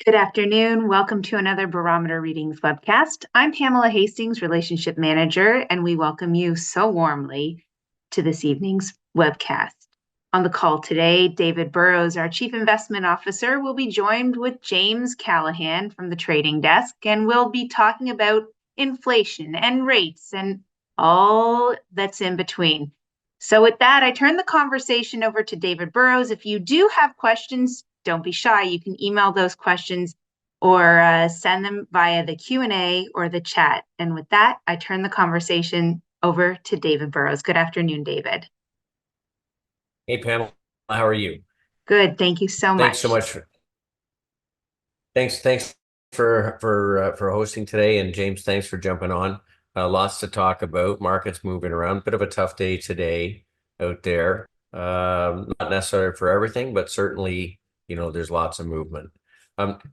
Good afternoon. Welcome to another Barometer Readings webcast. I'm Pamela Hastings, Relationship Manager, and we welcome you so warmly to this evening's webcast. On the call today, David Burrows, our Chief Investment Officer, will be joined with James Callahan from the trading desk, and we'll be talking about inflation and rates and all that's in between. So with that, I turn the conversation over to David Burrows. If you do have questions, don't be shy. You can email those questions or send them via the Q&A or the chat. And with that, I turn the conversation over to David Burrows. Good afternoon, David. Hey, Pamela, how are you? Good. Thank you so Thanks so much. much. Thanks for hosting today, and James, thanks for jumping on. Lots to talk about. Markets moving around. Bit of a tough day today out there. Not necessarily for everything, but certainly, there's lots of movement.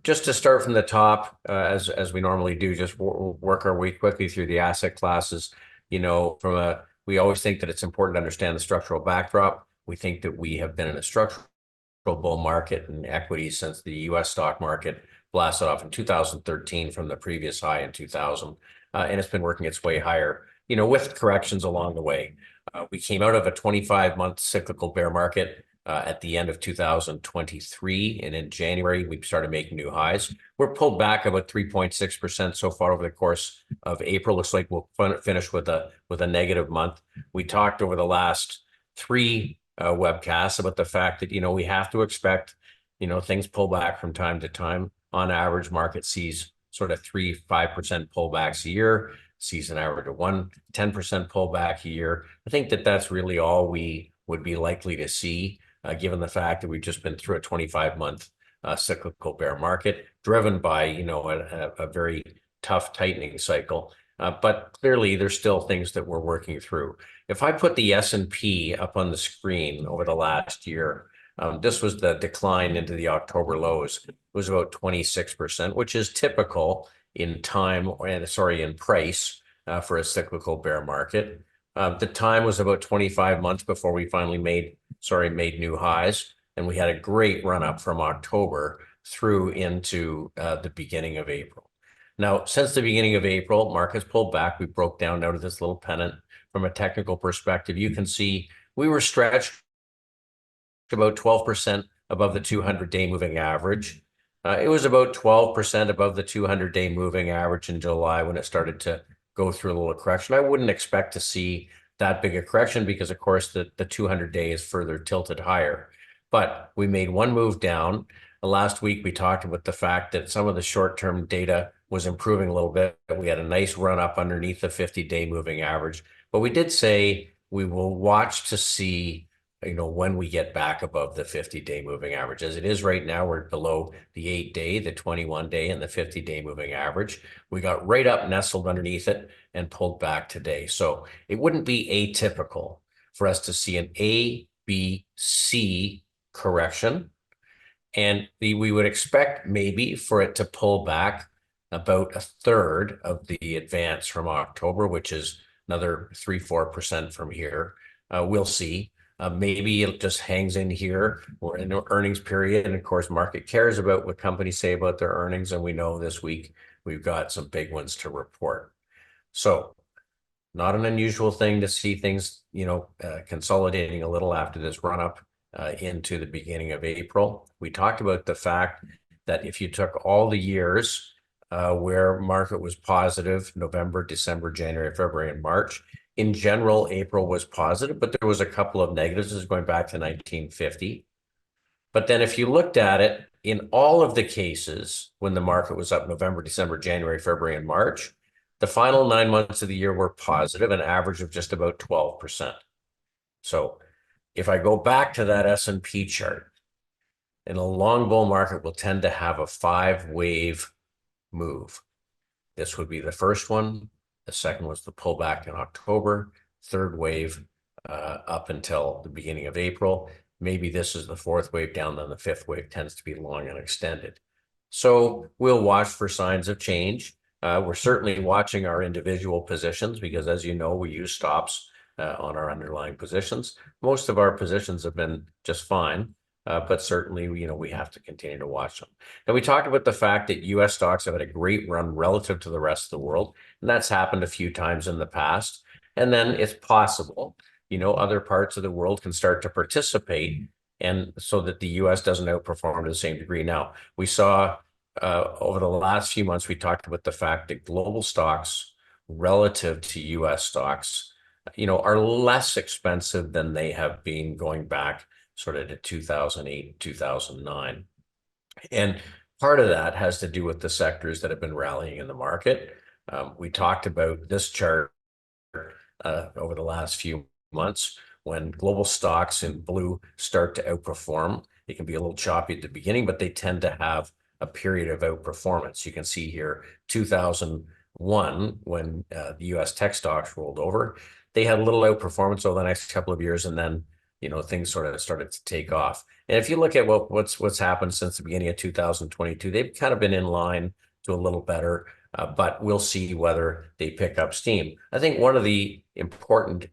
Just to start from the top, as we normally do, just work our way quickly through the asset classes. We always think that it's important to understand the structural backdrop. We think that we have been in a structural bull market in equities since the U.S. stock market blasted off in 2013 from the previous high in 2000, and it's been working its way higher, with corrections along the way. We came out of a 25-month cyclical bear market at the end of 2023, and in January we started making new highs. We're pulled back about 3.6% so far over the course of April. Looks like we'll finish with a negative month. We talked over the last three webcasts about the fact that we have to expect things pull back from time to time. On average, market sees sort of 3-5% pullbacks a year, sees an average of 10% pullback a year. I think that that's really all we would be likely to see, given the fact that we've just been through a 25-month cyclical bear market driven by a very tough tightening cycle. But clearly, there's still things that we're working through. If I put the S&P up on the screen over the last year, this was the decline into the October lows. It was about 26%, which is typical in price for a cyclical bear market. The time was about 25 months before we finally made new highs, and we had a great run up from October through into the beginning of April. Now, since the beginning of April, markets pulled back. We broke down out of this little pennant. From a technical perspective, you can see we were stretched about 12% above the 200-day moving average. It was about 12% above the 200-day moving average in July when it started to go through a little correction. I wouldn't expect to see that big a correction because, of course, the 200-day is further tilted higher. But we made one move down. Last week, we talked about the fact that some of the short-term data was improving a little bit. We had a nice run up underneath the 50-day moving average. But we did say we will watch to see when we get back above the 50-day moving average. As it is right now, we're below the 8-day, the 21-day, and the 50-day moving average. We got right up nestled underneath it and pulled back today. So it wouldn't be atypical for us to see an A, B, C correction. And we would expect maybe for it to pull back about a third of the advance from October, which is another 3-4% from here. We'll see. Maybe it just hangs in here. We're in an earnings period, and of course, market cares about what companies say about their earnings, and we know this week we've got some big ones to report. So, not an unusual thing to see things, consolidating a little after this run up into the beginning of April. We talked about the fact that if you took all the years where market was positive, November, December, January, February, and March, in general, April was positive, but there was a couple of negatives. This is going back to 1950. But then if you looked at it, in all of the cases when the market was up November, December, January, February, and March, the final 9 months of the year were positive, an average of just about 12%. So if I go back to that S&P chart, and a long bull market will tend to have a 5-wave move. This would be the first one. The second was the pullback in October, third wave up until the beginning of April. Maybe this is the fourth wave down, then the fifth wave tends to be long and extended. So we'll watch for signs of change. We're certainly watching our individual positions because, as you know, we use stops on our underlying positions. Most of our positions have been just fine. but certainly, we have to continue to watch them. Now, we talked about the fact that U.S. stocks have had a great run relative to the rest of the world, and that's happened a few times in the past. And then it's possible, other parts of the world can start to participate, and so that the U.S. doesn't outperform to the same degree. Now, we saw over the last few months, we talked about the fact that global stocks relative to U.S. stocks, are less expensive than they have been going back sort of to 2008, 2009. And part of that has to do with the sectors that have been rallying in the market. We talked about this chart over the last few months. When global stocks in blue start to outperform, it can be a little choppy at the beginning, but they tend to have a period of outperformance. You can see here 2001, when the US tech stocks rolled over, they had a little outperformance over the next couple of years, and then things sort of started to take off. And if you look at what's happened since the beginning of 2022, they've kind of been in line to a little better, but we'll see whether they pick up steam. I think one of the important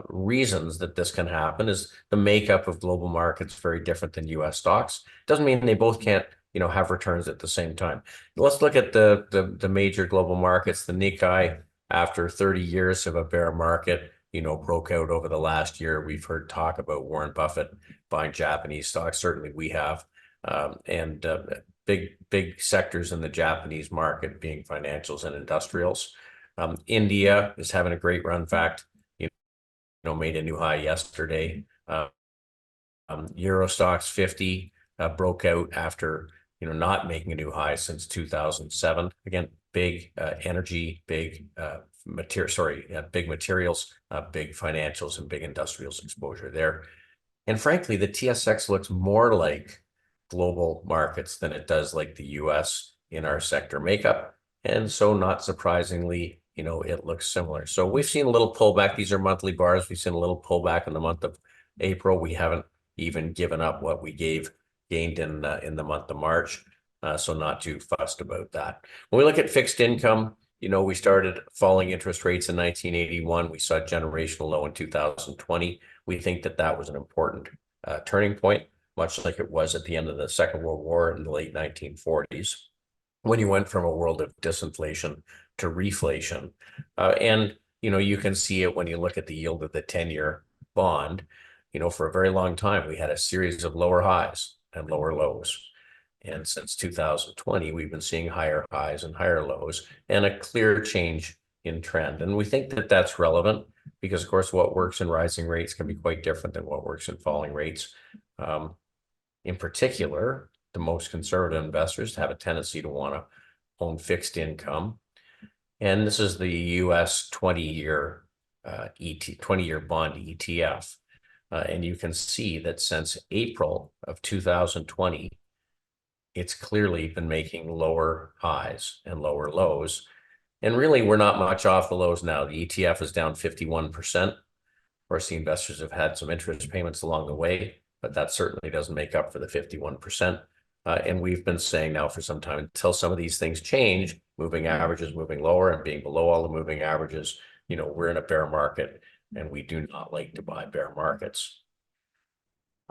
reasons that this can happen is the makeup of global markets very different than U.S. stocks. Doesn't mean they both can't have returns at the same time. Let's look at the major global markets. The Nikkei, after 30 years of a bear market, broke out over the last year. We've heard talk about Warren Buffett buying Japanese stocks. Certainly we have. And big sectors in the Japanese market being financials and industrials. India is having a great run. In fact, made a new high yesterday. Euro Stocks 50 broke out after not making a new high since 2007. Again, big energy, big big materials, big financials, and big industrials exposure there. And frankly, the TSX looks more like global markets than it does like the US in our sector makeup. And so not surprisingly, it looks similar. So we've seen a little pullback. These are monthly bars. We've seen a little pullback in the month of April. We haven't even given up what we gained in the month of March. So not too fussed about that. When we look at fixed income, we started falling interest rates in 1981. We saw a generational low in 2020. We think that was an important turning point, much like it was at the end of the Second World War in the late 1940s, when you went from a world of disinflation to reflation. And you can see it when you look at the yield of the 10-year bond. For a very long time, we had a series of lower highs and lower lows. And since 2020, we've been seeing higher highs and higher lows and a clear change in trend. And we think that that's relevant because, of course, what works in rising rates can be quite different than what works in falling rates. In particular, the most conservative investors have a tendency to want to own fixed income. And this is the US 20-year 20-year bond ETF. And you can see that since April of 2020, it's clearly been making lower highs and lower lows. And really, we're not much off the lows now. The ETF is down 51%. Of course, the investors have had some interest payments along the way, but that certainly doesn't make up for the 51%. And we've been saying now for some time, until some of these things change, moving averages moving lower and being below all the moving averages, we're in a bear market, and we do not like to buy bear markets.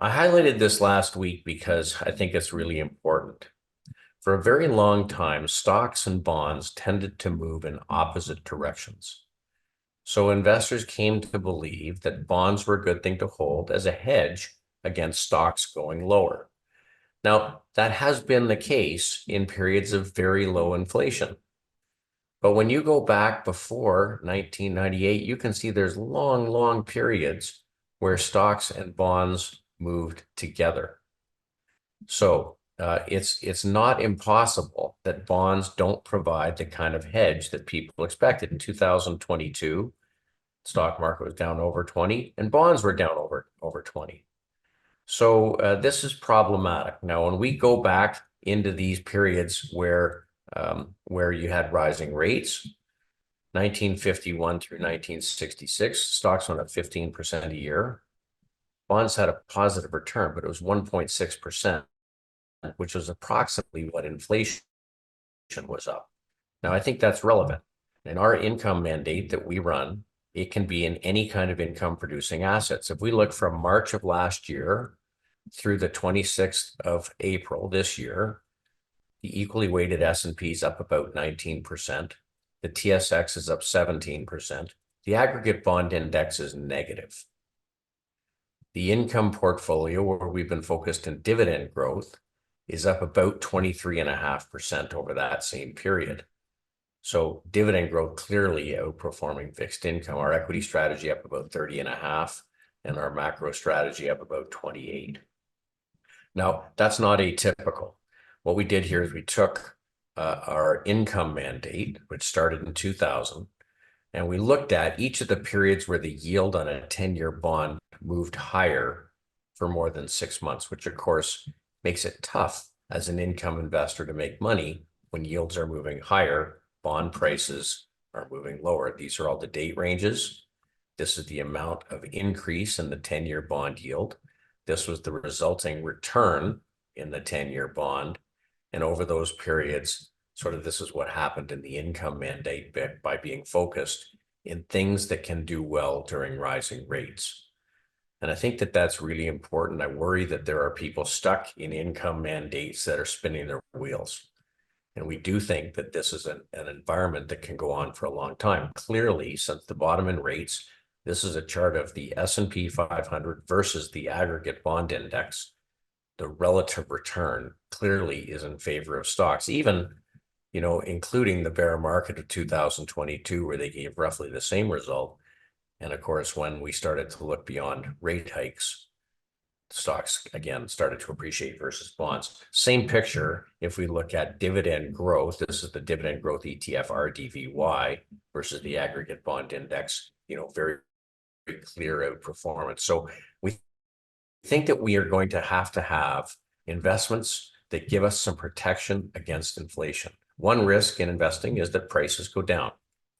I highlighted this last week because I think it's really important. For a very long time, stocks and bonds tended to move in opposite directions. So investors came to believe that bonds were a good thing to hold as a hedge against stocks going lower. Now, that has been the case in periods of very low inflation. But when you go back before 1998, you can see there's long periods where stocks and bonds moved together. So it's not impossible that bonds don't provide the kind of hedge that people expected. In 2022, stock market was down over 20 and bonds were down over 20. So this is problematic. Now, when we go back into these periods where you had rising rates, 1951 through 1966, stocks went up 15% a year. Bonds had a positive return, but it was 1.6%, which was approximately what inflation was up. Now, I think that's relevant. In our income mandate that we run, it can be in any kind of income producing assets. If we look from March of last year through the 26th of April this year, the equally weighted S&P is up about 19%. The TSX is up 17%. The aggregate bond index is negative. The income portfolio, where we've been focused in dividend growth, is up about 23.5% over that same period. So dividend growth clearly outperforming fixed income. Our equity strategy up about 30.5, and our macro strategy up about 28. Now, that's not atypical. What we did here is we took our income mandate, which started in 2000, and we looked at each of the periods where the yield on a 10-year bond moved higher for more than 6 months, which of course makes it tough as an income investor to make money when yields are moving higher, bond prices are moving lower. These are all the date ranges. This is the amount of increase in the 10-year bond yield. This was the resulting return in the 10-year bond. And over those periods, sort of this is what happened in the income mandate by being focused in things that can do well during rising rates. And I think that that's really important. I worry that there are people stuck in income mandates that are spinning their wheels. And we do think that this is an environment that can go on for a long time. Clearly, since the bottom in rates, this is a chart of the S&P 500 versus the aggregate bond index. The relative return clearly is in favor of stocks, even, including the bear market of 2022, where they gave roughly the same result. And of course, when we started to look beyond rate hikes, stocks again started to appreciate versus bonds. Same picture if we look at dividend growth. This is the dividend growth ETF RDVY versus the aggregate bond index, very clear outperformance. So we think that we are going to have investments that give us some protection against inflation. One risk in investing is that prices go down.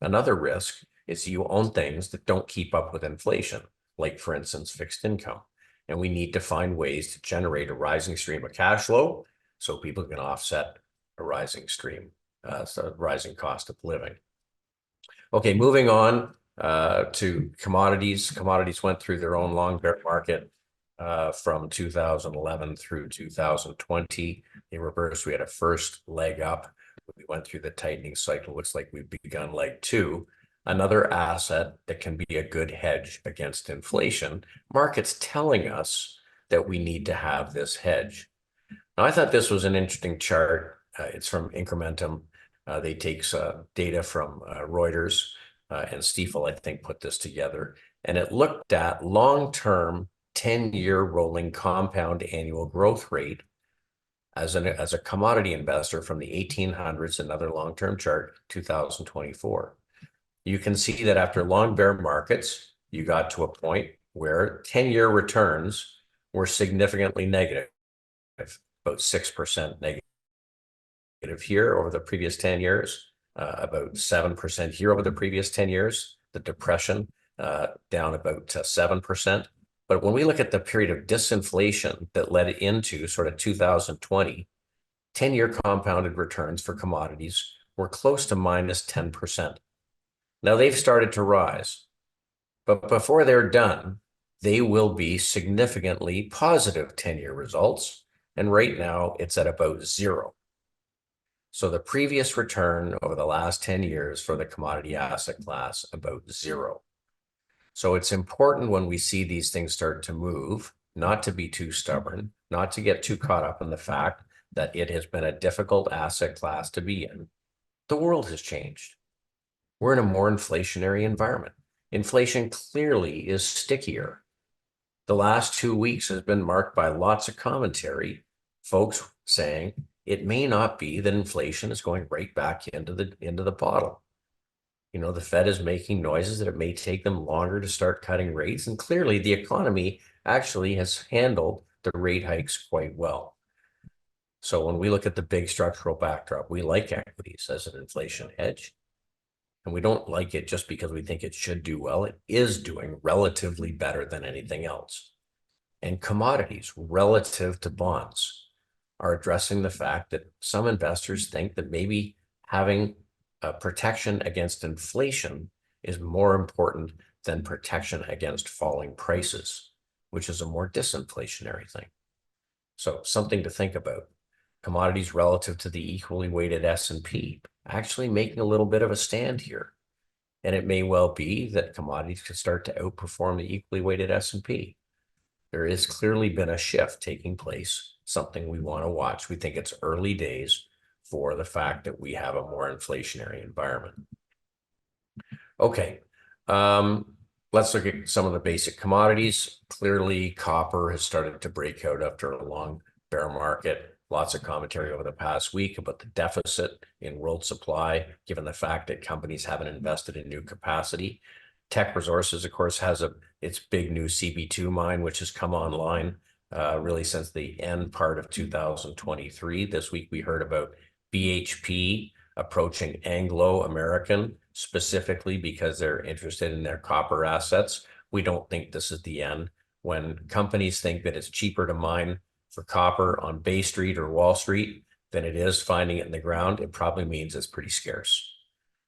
Another risk is you own things that don't keep up with inflation, like, for instance, fixed income. And we need to find ways to generate a rising stream of cash flow so people can offset a rising stream, so rising cost of living. Okay, moving on to commodities. Commodities went through their own long bear market from 2011 through 2020. They reversed. We had a first leg up. We went through the tightening cycle. Looks like we've begun leg two. Another asset that can be a good hedge against inflation. Markets telling us that we need to have this hedge. Now, I thought this was an interesting chart. It's from Incrementum. They take data from Reuters and Stifel, I think, put this together. And it looked at long-term 10-year rolling compound annual growth rate as a commodity investor from the 1800s, another long-term chart, 2024. You can see that after long bear markets, you got to a point where 10-year returns were significantly negative, about 6% negative here over the previous 10 years, about 7% here over the previous 10 years, the depression down about 7%. But when we look at the period of disinflation that led into sort of 2020, 10-year compounded returns for commodities were close to minus 10%. Now they've started to rise, but before they're done, they will be significantly positive 10-year results. And right now it's at about 0. So the previous return over the last 10 years for the commodity asset class, about 0. So it's important when we see these things start to move, not to be too stubborn, not to get too caught up in the fact that it has been a difficult asset class to be in. The world has changed. We're in a more inflationary environment. Inflation clearly is stickier. The last 2 weeks has been marked by lots of commentary, folks saying it may not be that inflation is going right back into the bottle. The Fed is making noises that it may take them longer to start cutting rates. And clearly the economy actually has handled the rate hikes quite well. So when we look at the big structural backdrop, we like equities as an inflation hedge. And we don't like it just because we think it should do well. It is doing relatively better than anything else. And commodities relative to bonds are addressing the fact that some investors think that maybe having protection against inflation is more important than protection against falling prices, which is a more disinflationary thing. So something to think about. Commodities relative to the equally weighted S&P actually making a little bit of a stand here. And it may well be that commodities could start to outperform the equally weighted S&P. There has clearly been a shift taking place, something we want to watch. We think it's early days for the fact that we have a more inflationary environment. Okay, let's look at some of the basic commodities. Clearly, copper has started to break out after a long bear market. Lots of commentary over the past week about the deficit in world supply, given the fact that companies haven't invested in new capacity. Teck Resources, of course, has its big new CB2 mine, which has come online really since the end part of 2023. This week, we heard about BHP approaching Anglo American, specifically because they're interested in their copper assets. We don't think this is the end. When companies think that it's cheaper to mine for copper on Bay Street or Wall Street than it is finding it in the ground, it probably means it's pretty scarce.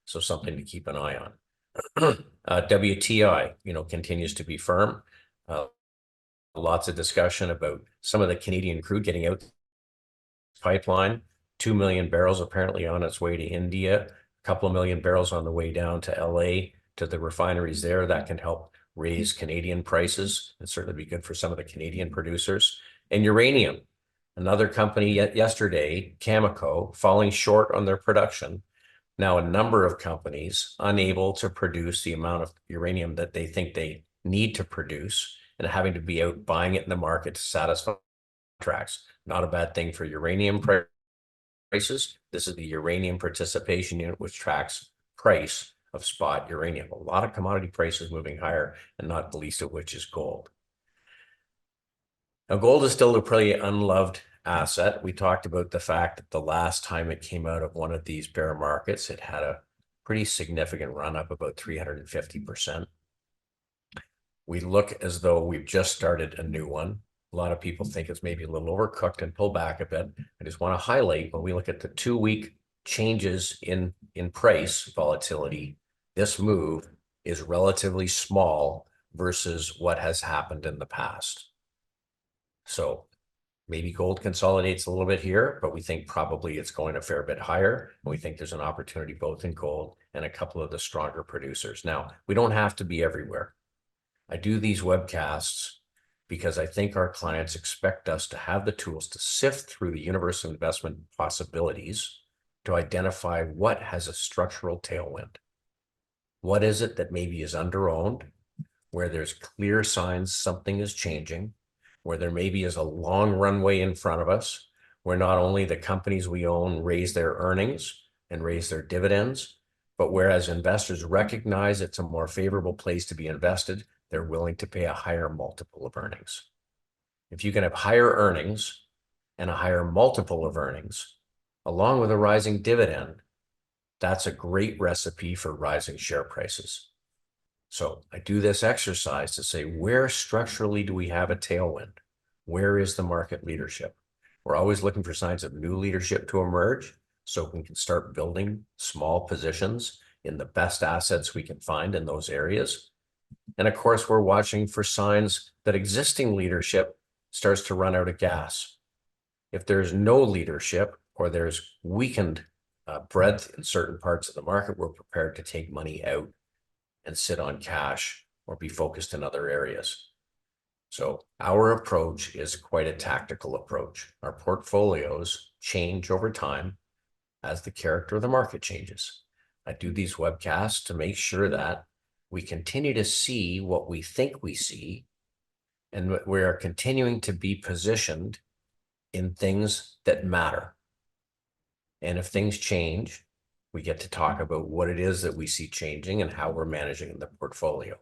So something to keep an eye on. WTI, continues to be firm. Lots of discussion about some of the Canadian crude getting out pipeline. 2 million barrels apparently on its way to India, a couple of million barrels on the way down to LA to the refineries there. That can help raise Canadian prices and certainly be good for some of the Canadian producers. And uranium, another company yesterday, Cameco, falling short on their production. Now, a number of companies unable to produce the amount of uranium that they think they need to produce and having to be out buying it in the market to satisfy contracts. Not a bad thing for uranium prices. This is the uranium participation unit, which tracks price of spot uranium. A lot of commodity prices moving higher, and not the least of which is gold. Now, gold is still a pretty unloved asset. We talked about the fact that the last time it came out of one of these bear markets, it had a pretty significant run up, about 350%. We look as though we've just started a new one. A lot of people think it's maybe a little overcooked and pull back a bit. I just want to highlight when we look at the 2-week changes in price volatility, this move is relatively small versus what has happened in the past. So maybe gold consolidates a little bit here, but we think probably it's going a fair bit higher. And we think there's an opportunity both in gold and a couple of the stronger producers. Now, we don't have to be everywhere. I do these webcasts because I think our clients expect us to have the tools to sift through the universe of investment possibilities to identify what has a structural tailwind. What is it that maybe is underowned, where there's clear signs something is changing, where there maybe is a long runway in front of us, where not only the companies we own raise their earnings and raise their dividends, but whereas investors recognize it's a more favorable place to be invested, they're willing to pay a higher multiple of earnings. If you can have higher earnings and a higher multiple of earnings, along with a rising dividend, that's a great recipe for rising share prices. So I do this exercise to say, where structurally do we have a tailwind? Where is the market leadership? We're always looking for signs of new leadership to emerge so we can start building small positions in the best assets we can find in those areas. And of course, we're watching for signs that existing leadership starts to run out of gas. If there's no leadership or there's weakened breadth in certain parts of the market, we're prepared to take money out and sit on cash or be focused in other areas. So our approach is quite a tactical approach. Our portfolios change over time as the character of the market changes. I do these webcasts to make sure that we continue to see what we think we see, and we are continuing to be positioned in things that matter. And if things change, we get to talk about what it is that we see changing and how we're managing the portfolio.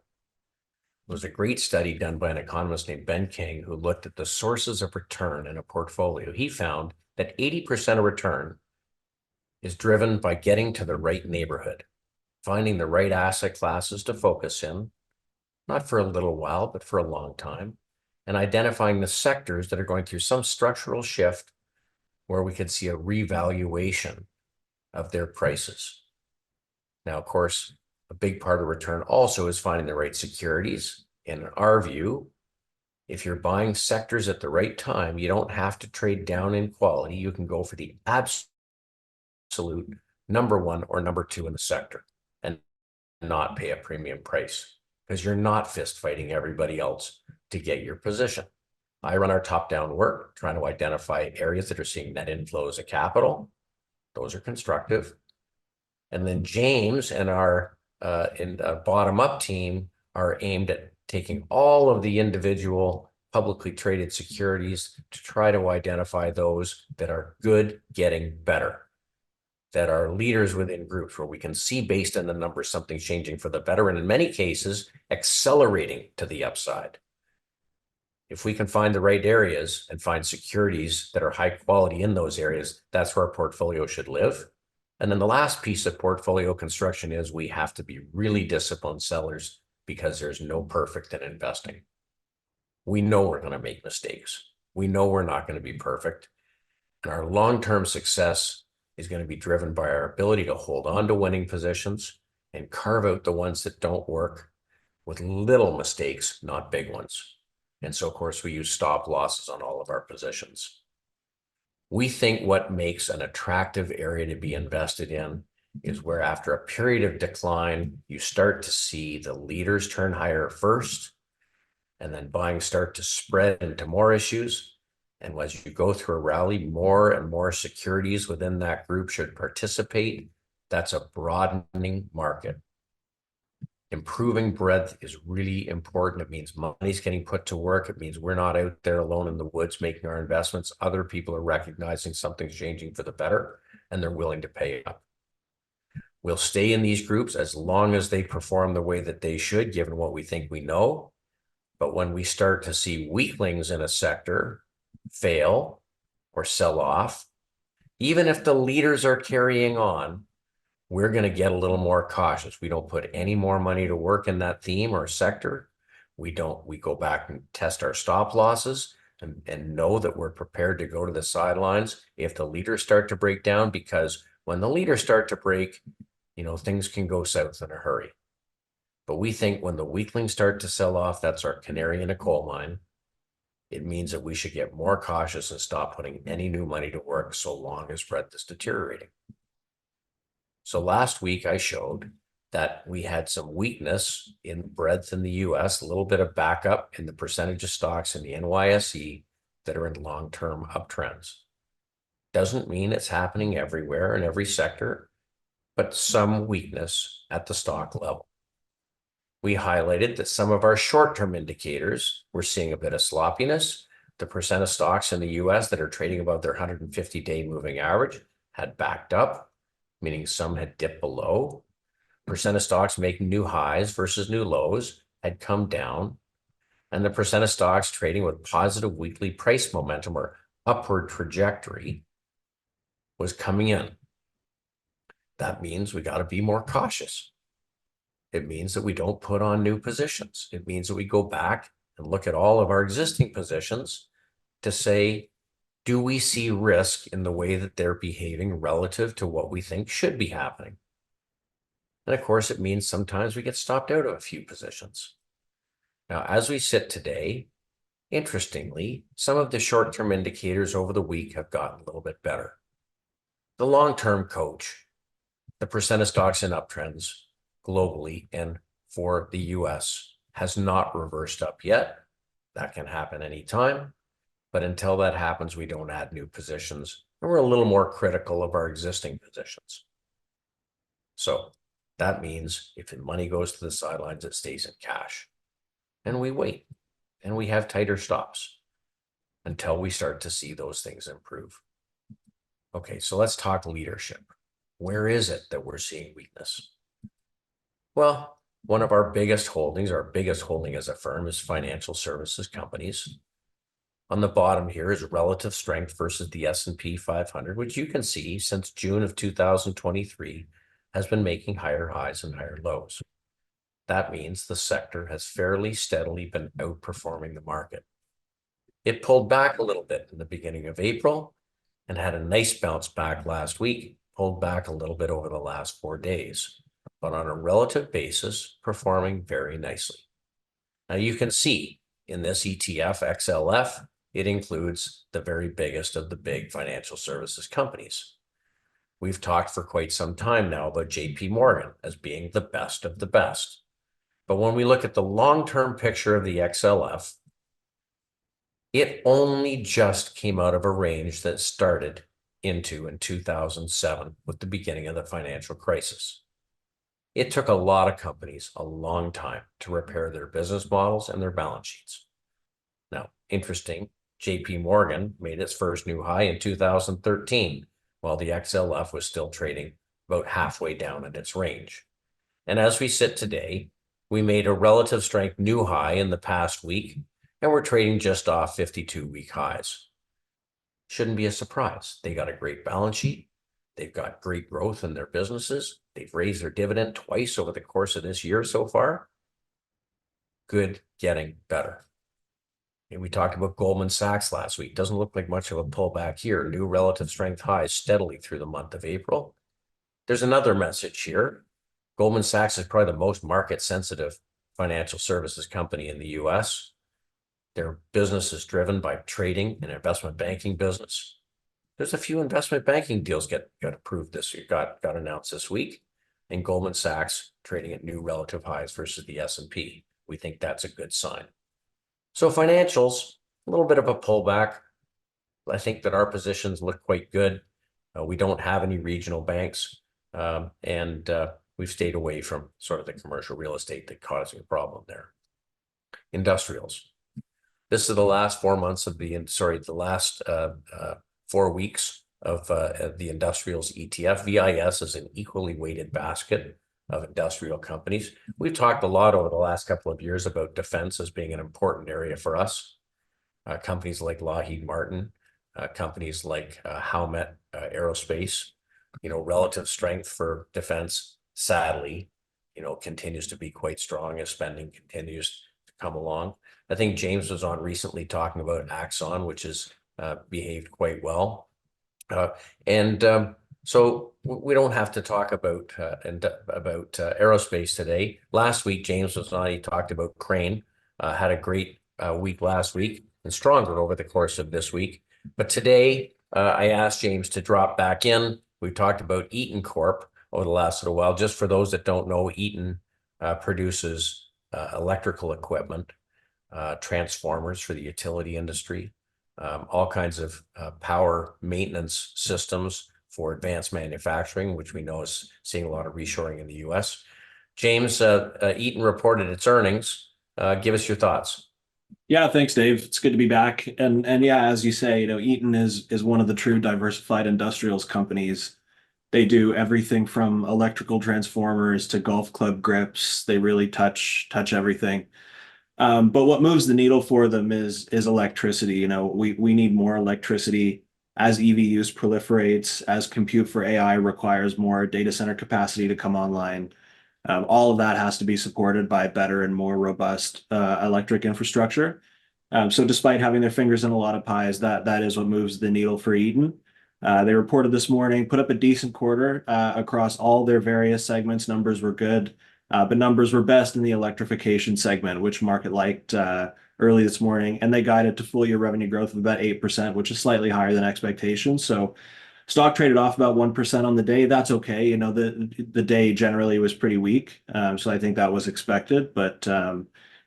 There was a great study done by an economist named Ben King who looked at the sources of return in a portfolio. He found that 80% of return is driven by getting to the right neighborhood, finding the right asset classes to focus in, not for a little while, but for a long time, and identifying the sectors that are going through some structural shift where we could see a revaluation of their prices. Now, of course, a big part of return also is finding the right securities. In our view, If you're buying sectors at the right time, you don't have to trade down in quality. You can go for the absolute number one or number two in the sector and not pay a premium price because you're not fist fighting everybody else to get your position. I run our top-down work, trying to identify areas that are seeing net inflows of capital. Those are constructive. And then James and our bottom-up team are aimed at taking all of the individual publicly traded securities to try to identify those that are good, getting better, that are leaders within groups where we can see based on the numbers something changing for the better, and in many cases, accelerating to the upside. If we can find the right areas and find securities that are high quality in those areas, that's where our portfolio should live. And then the last piece of portfolio construction is we have to be really disciplined sellers because there's no perfect in investing. We know we're going to make mistakes. We know we're not going to be perfect. And our long-term success is going to be driven by our ability to hold on to winning positions and carve out the ones that don't work with little mistakes, not big ones. And so, of course, we use stop losses on all of our positions. We think what makes an attractive area to be invested in is where after a period of decline, you start to see the leaders turn higher first, and then buying start to spread into more issues. And as you go through a rally, more and more securities within that group should participate. That's a broadening market. Improving breadth is really important. It means money's getting put to work. It means we're not out there alone in the woods making our investments. Other people are recognizing something's changing for the better, and they're willing to pay up. We'll stay in these groups as long as they perform the way that they should, given what we think we know. But when we start to see weaklings in a sector fail or sell off, even if the leaders are carrying on, we're going to get a little more cautious. We don't put any more money to work in that theme or sector. We go back and test our stop losses and know that we're prepared to go to the sidelines if the leaders start to break down, because when the leaders start to break, things can go south in a hurry. But we think when the weaklings start to sell off, that's our canary in a coal mine. It means that we should get more cautious and stop putting any new money to work so long as breadth is deteriorating. So last week I showed that we had some weakness in breadth in the US, a little bit of backup in the percentage of stocks in the NYSE that are in long-term uptrends. Doesn't mean it's happening everywhere in every sector, but some weakness at the stock level. We highlighted that some of our short-term indicators were seeing a bit of sloppiness. The percent of stocks in the US that are trading above their 150-day moving average had backed up, meaning some had dipped below. Percent of stocks making new highs versus new lows had come down. And the percent of stocks trading with positive weekly price momentum or upward trajectory was coming in. That means we got to be more cautious. It means that we don't put on new positions. It means that we go back and look at all of our existing positions to say, do we see risk in the way that they're behaving relative to what we think should be happening? And of course, it means sometimes we get stopped out of a few positions. Now, as we sit today, interestingly, some of the short-term indicators over the week have gotten a little bit better. The long-term coach, the percent of stocks in uptrends globally and for the US, has not reversed up yet. That can happen anytime. But until that happens, we don't add new positions. And we're a little more critical of our existing positions. So that means if the money goes to the sidelines, it stays in cash. And we wait. And we have tighter stops until we start to see those things improve. Okay, so let's talk leadership. Where is it that we're seeing weakness? Well, one of our biggest holdings, our biggest holding as a firm, is financial services companies. On the bottom here is relative strength versus the S&P 500, which you can see since June of 2023 has been making higher highs and higher lows. That means the sector has fairly steadily been outperforming the market. It pulled back a little bit in the beginning of April and had a nice bounce back last week, pulled back a little bit over the last 4 days, but on a relative basis, performing very nicely. Now you can see in this ETF, XLF, it includes the very biggest of the big financial services companies. We've talked for quite some time now about JP Morgan as being the best of the best. But when we look at the long-term picture of the XLF, it only just came out of a range that started in 2007 with the beginning of the financial crisis. It took a lot of companies a long time to repair their business models and their balance sheets. Now, interesting, JP Morgan made its first new high in 2013, while the XLF was still trading about halfway down in its range. And as we sit today, we made a relative strength new high in the past week, and we're trading just off 52-week highs. Shouldn't be a surprise. They got a great balance sheet. They've got great growth in their businesses. They've raised their dividend twice over the course of this year so far. Good, getting better. And we talked about Goldman Sachs last week. Doesn't look like much of a pullback here. New relative strength highs steadily through the month of April. There's another message here. Goldman Sachs is probably the most market-sensitive financial services company in the US. Their business is driven by trading and investment banking business. There's a few investment banking deals got approved this year, got announced this week, and Goldman Sachs trading at new relative highs versus the S&P. We think that's a good sign. So financials, a little bit of a pullback. I think that our positions look quite good. We don't have any regional banks, and we've stayed away from sort of the commercial real estate that causing a problem there. Industrials. This is the last 4 months of the last 4 weeks of the industrials ETF. VIS is an equally weighted basket of industrial companies. We've talked a lot over the last couple of years about defense as being an important area for us. Companies like Lockheed Martin, companies like Howmet Aerospace, relative strength for defense, sadly, continues to be quite strong as spending continues to come along. I think James was on recently talking about Axon, which has behaved quite well. So we don't have to talk about aerospace today. Last week, James was on, he talked about Crane, had a great week last week and stronger over the course of this week. But today, I asked James to drop back in. We talked about Eaton Corp over the last little while. Just for those that don't know, Eaton produces electrical equipment, transformers for the utility industry, all kinds of power maintenance systems for advanced manufacturing, which we know is seeing a lot of reshoring in the US. James, Eaton reported its earnings. Give us your thoughts. Yeah, thanks, Dave. It's good to be back. And yeah, as you say, Eaton is one of the true diversified industrials companies. They do everything from electrical transformers to golf club grips. They really touch everything. But what moves the needle for them is electricity. We need more electricity as EV use proliferates, as compute for AI requires more data center capacity to come online. All of that has to be supported by better and more robust electric infrastructure. So despite having their fingers in a lot of pies, that is what moves the needle for Eaton. They reported this morning, put up a decent quarter across all their various segments. Numbers were good, but numbers were best in the electrification segment, which market liked early this morning. And they guided to full year revenue growth of about 8%, which is slightly higher than expectations. So stock traded off about 1% on the day. That's okay. The day generally was pretty weak. So I think that was expected. But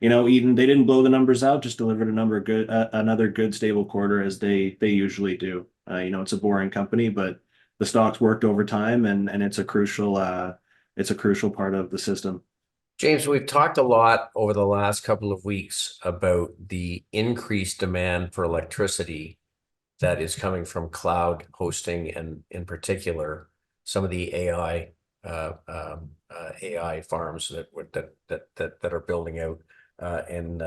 Eaton, they didn't blow the numbers out, just delivered another good stable quarter as they usually do. It's a boring company, but the stock's worked over time, and it's a crucial part of the system. James, we've talked a lot over the last couple of weeks about the increased demand for electricity that is coming from cloud hosting, and in particular, some of the AI farms that are building out and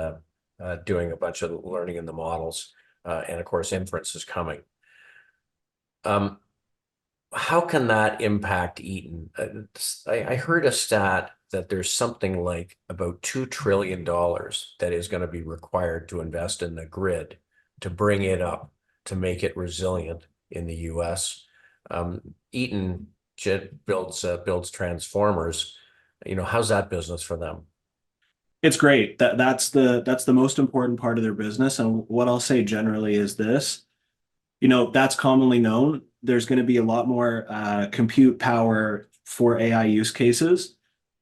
doing a bunch of learning in the models, and of course, inference is coming. How can that impact Eaton? I heard a stat that there's something like about $2 trillion that is going to be required to invest in the grid to bring it up, to make it resilient in the US. Eaton builds transformers. How's that business for them? It's great. That's the most important part of their business. And what I'll say generally is this, that's commonly known. There's going to be a lot more compute power for AI use cases.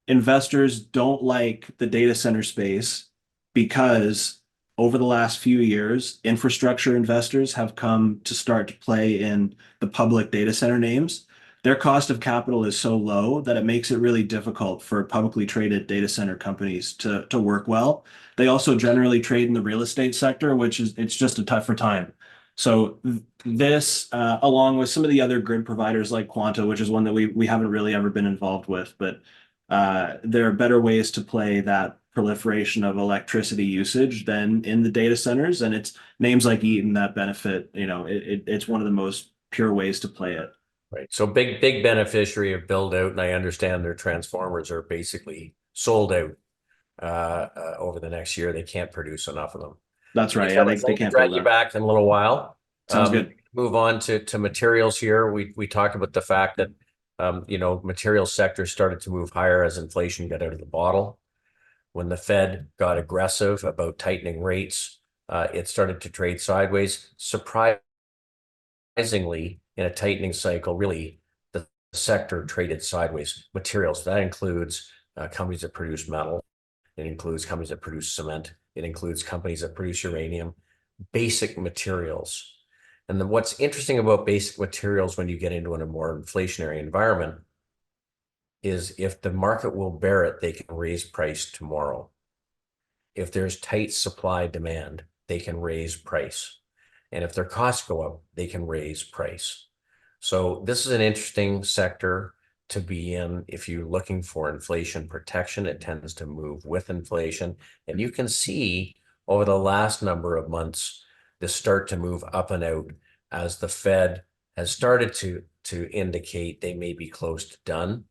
Investors don't like the data center space because over the last few years, infrastructure investors have come to start to play in the public data center names. Their cost of capital is so low that it makes it really difficult for publicly traded data center companies to work well. They also generally trade in the real estate sector, it's just a tougher time. So this, along with some of the other grid providers like Quanta, which is one that we haven't really ever been involved with, but there are better ways to play that proliferation of electricity usage than in the data centers, and it's names like Eaton that benefit. It's one of the most pure ways to play it. Right. So big beneficiary of build out, and I understand their transformers are basically sold out over the next year. They can't produce enough of them. That's right. Yeah, Fellas, they let me can't drag build you that. back in a little while. Sounds good. Move on to materials here. We talked about the fact that materials sector started to move higher as inflation got out of the bottle. When the Fed got aggressive about tightening rates, it started to trade sideways. Surprisingly, in a tightening cycle, really the sector traded sideways. Materials, that includes companies that produce metal. It includes companies that produce cement. It includes companies that produce uranium, basic materials. And then what's interesting about basic materials when you get into a more inflationary environment is if the market will bear it, they can raise price tomorrow. If there's tight supply demand, they can raise price. And if their costs go up, they can raise price. So this is an interesting sector to be in. If you're looking for inflation protection, it tends to move with inflation. And you can see over the last number of months, this start to move up and out as the Fed has started to indicate they may be close to done.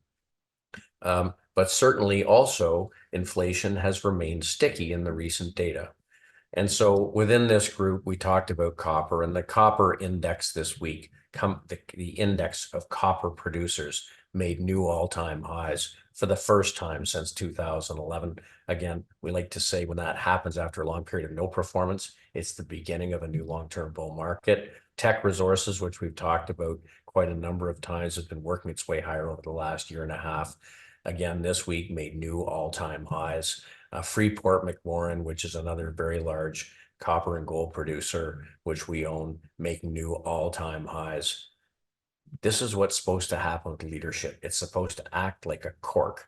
But certainly also inflation has remained sticky in the recent data. And so within this group, we talked about copper, and the copper index this week, the index of copper producers made new all-time highs for the first time since 2011. Again, we like to say when that happens after a long period of no performance, it's the beginning of a new long-term bull market. Tech resources, which we've talked about quite a number of times, has been working its way higher over the last year and a half. Again, this week made new all-time highs. Freeport-McMoRan, which is another very large copper and gold producer, which we own, making new all-time highs. This is what's supposed to happen with leadership. It's supposed to act like a cork.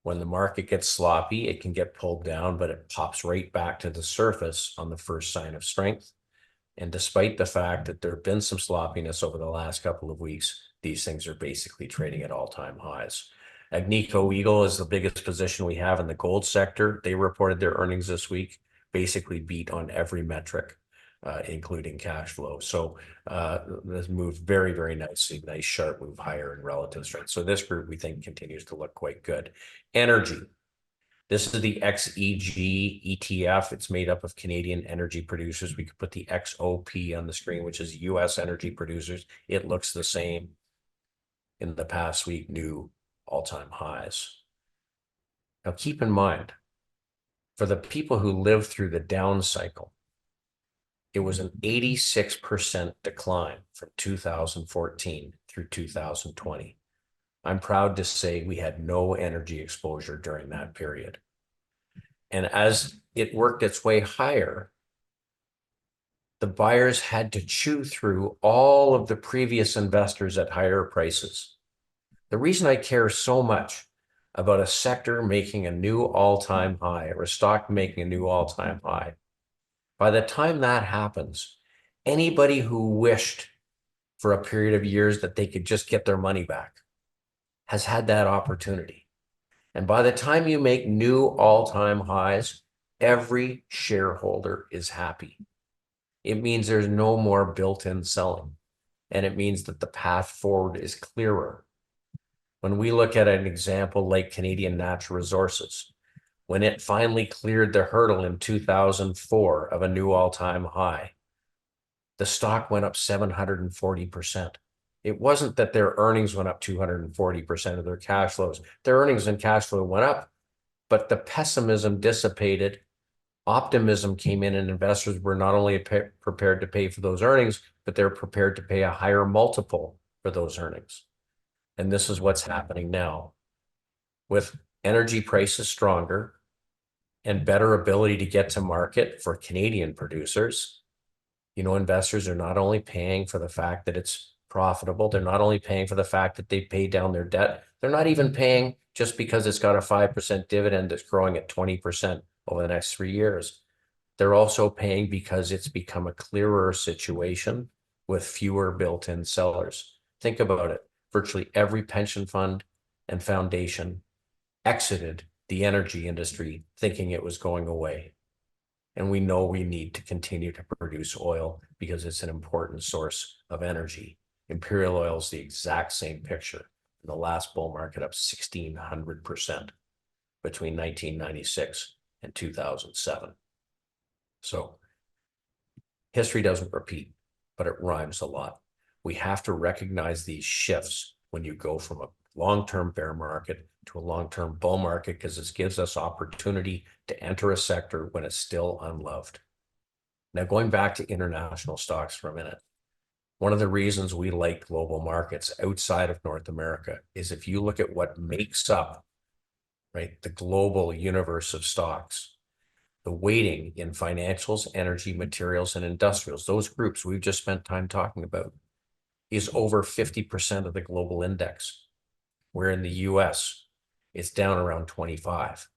When the market gets sloppy, it can get pulled down, but it pops right back to the surface on the first sign of strength. And despite the fact that there have been some sloppiness over the last couple of weeks, these things are basically trading at all-time highs. Agnico Eagle is the biggest position we have in the gold sector. They reported their earnings this week, basically beat on every metric, including cash flow. So this moved very, very nicely. Nice sharp move higher in relative strength. So this group we think continues to look quite good. Energy. This is the XEG ETF. It's made up of Canadian energy producers. We could put the XOP on the screen, which is US energy producers. It looks the same. In the past week, new all-time highs. Now, keep in mind, for the people who lived through the down cycle, it was an 86% decline from 2014 through 2020. I'm proud to say we had no energy exposure during that period. And as it worked its way higher, the buyers had to chew through all of the previous investors at higher prices. The reason I care so much about a sector making a new all-time high or a stock making a new all-time high, by the time that happens, anybody who wished for a period of years that they could just get their money back has had that opportunity. And by the time you make new all-time highs, every shareholder is happy. It means there's no more built-in selling, and it means that the path forward is clearer. When we look at an example like Canadian Natural Resources, when it finally cleared the hurdle in 2004 of a new all-time high, the stock went up 740%. It wasn't that their earnings went up 240% of their cash flows. Their earnings and cash flow went up, but the pessimism dissipated. Optimism came in, and investors were not only prepared to pay for those earnings, but they're prepared to pay a higher multiple for those earnings. And this is what's happening now. With energy prices stronger and better ability to get to market for Canadian producers, investors are not only paying for the fact that it's profitable, they're not only paying for the fact that they pay down their debt, they're not even paying just because it's got a 5% dividend that's growing at 20% over the next 3 years. They're also paying because it's become a clearer situation with fewer built-in sellers. Think about it. Virtually every pension fund and foundation exited the energy industry thinking it was going away. And we know we need to continue to produce oil because it's an important source of energy. Imperial Oil is the exact same picture. In the last bull market, up 1,600% between 1996 and 2007. So history doesn't repeat, but it rhymes a lot. We have to recognize these shifts when you go from a long-term bear market to a long-term bull market, because this gives us opportunity to enter a sector when it's still unloved. Now, going back to international stocks for a minute, one of the reasons we like global markets outside of North America is if you look at what makes up, right, the global universe of stocks, the weighting in financials, energy, materials, and industrials, those groups we've just spent time talking about, is over 50% of the global index, where in the US, it's down around 25.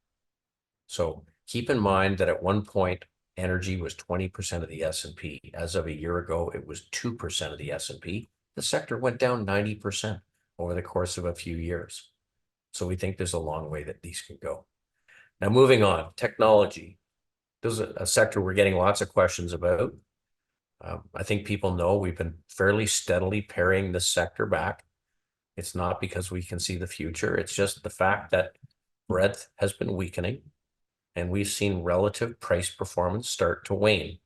So keep in mind that at one point, energy was 20% of the S&P. As of a year ago, it was 2% of the S&P. The sector went down 90% over the course of a few years. So we think there's a long way that these can go. Now, moving on, technology. This is a sector we're getting lots of questions about. I think people know we've been fairly steadily paring this sector back. It's not because we can see the future. It's just the fact that breadth has been weakening, and we've seen relative price performance start to wane.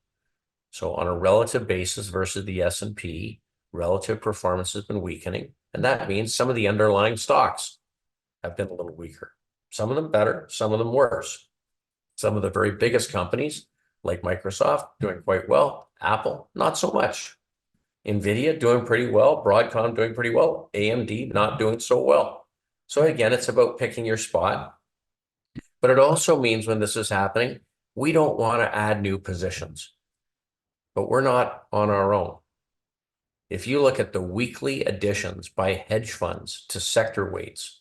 So on a relative basis versus the S&P, relative performance has been weakening, and that means some of the underlying stocks have been a little weaker. Some of them better, some of them worse. Some of the very biggest companies, like Microsoft, doing quite well. Apple, not so much. NVIDIA doing pretty well. Broadcom doing pretty well. AMD not doing so well. So again, it's about picking your spot. But it also means when this is happening, we don't want to add new positions. But we're not on our own. If you look at the weekly additions by hedge funds to sector weights,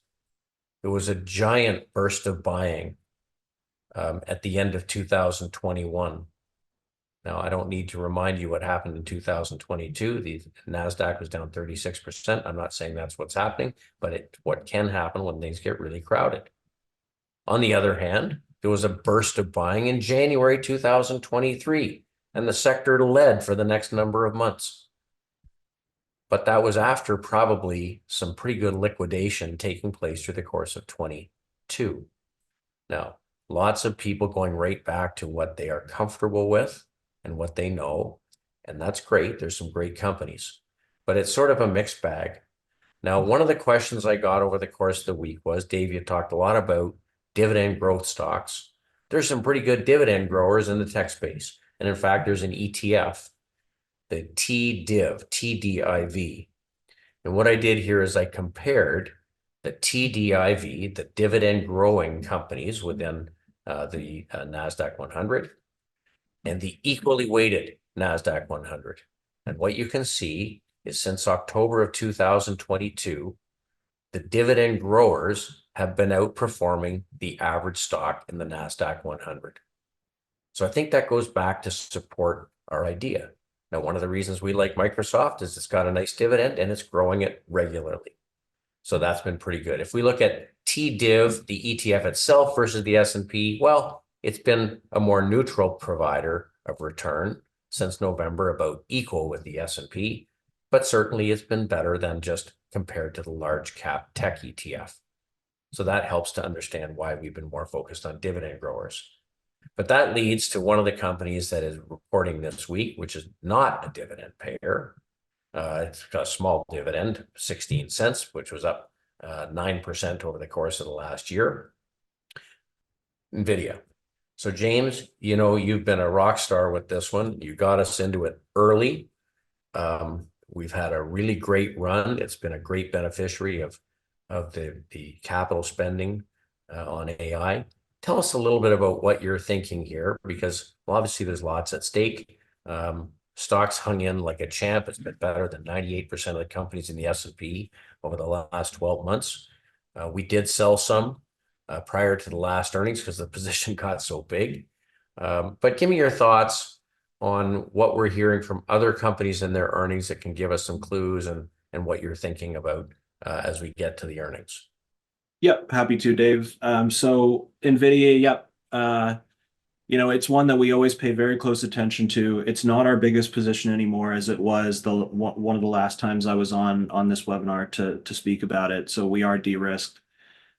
there was a giant burst of buying at the end of 2021. Now, I don't need to remind you what happened in 2022. The NASDAQ was down 36%. I'm not saying that's what's happening, but what can happen when things get really crowded. On the other hand, there was a burst of buying in January 2023, and the sector led for the next number of months. But that was after probably some pretty good liquidation taking place through the course of 22. Now, lots of people going right back to what they are comfortable with and what they know. And that's great. There's some great companies, but it's sort of a mixed bag. Now, one of the questions I got over the course of the week was, Dave, you talked a lot about dividend growth stocks. There's some pretty good dividend growers in the tech space. And in fact, there's an ETF, the TDIV. And what I did here is I compared the TDIV, the dividend growing companies within the NASDAQ 100, and the equally weighted NASDAQ 100. And what you can see is since October of 2022, the dividend growers have been outperforming the average stock in the NASDAQ 100. So I think that goes back to support our idea. Now, one of the reasons we like Microsoft is it's got a nice dividend and it's growing it regularly. So that's been pretty good. If we look at TDIV, the ETF itself versus the S&P, well, it's been a more neutral provider of return since November, about equal with the S&P, but certainly it's been better than just compared to the large cap tech ETF. So that helps to understand why we've been more focused on dividend growers. But that leads to one of the companies that is reporting this week, which is not a dividend payer. It's got a small dividend, 16 cents, which was up 9% over the course of the last year. NVIDIA. So James, you've been a rock star with this one. You got us into it early. We've had a really great run. It's been a great beneficiary of the capital spending on AI. Tell us a little bit about what you're thinking here, because obviously there's lots at stake. Stocks hung in like a champ. It's been better than 98% of the companies in the S&P over the last 12 months. We did sell some prior to the last earnings because the position got so big. But give me your thoughts on what we're hearing from other companies in their earnings that can give us some clues and what you're thinking about as we get to the earnings. Yep, happy to, Dave. So NVIDIA, yep. It's one that we always pay very close attention to. It's not our biggest position anymore, as it was one of the last times I was on this webinar to speak about it. So we are de-risked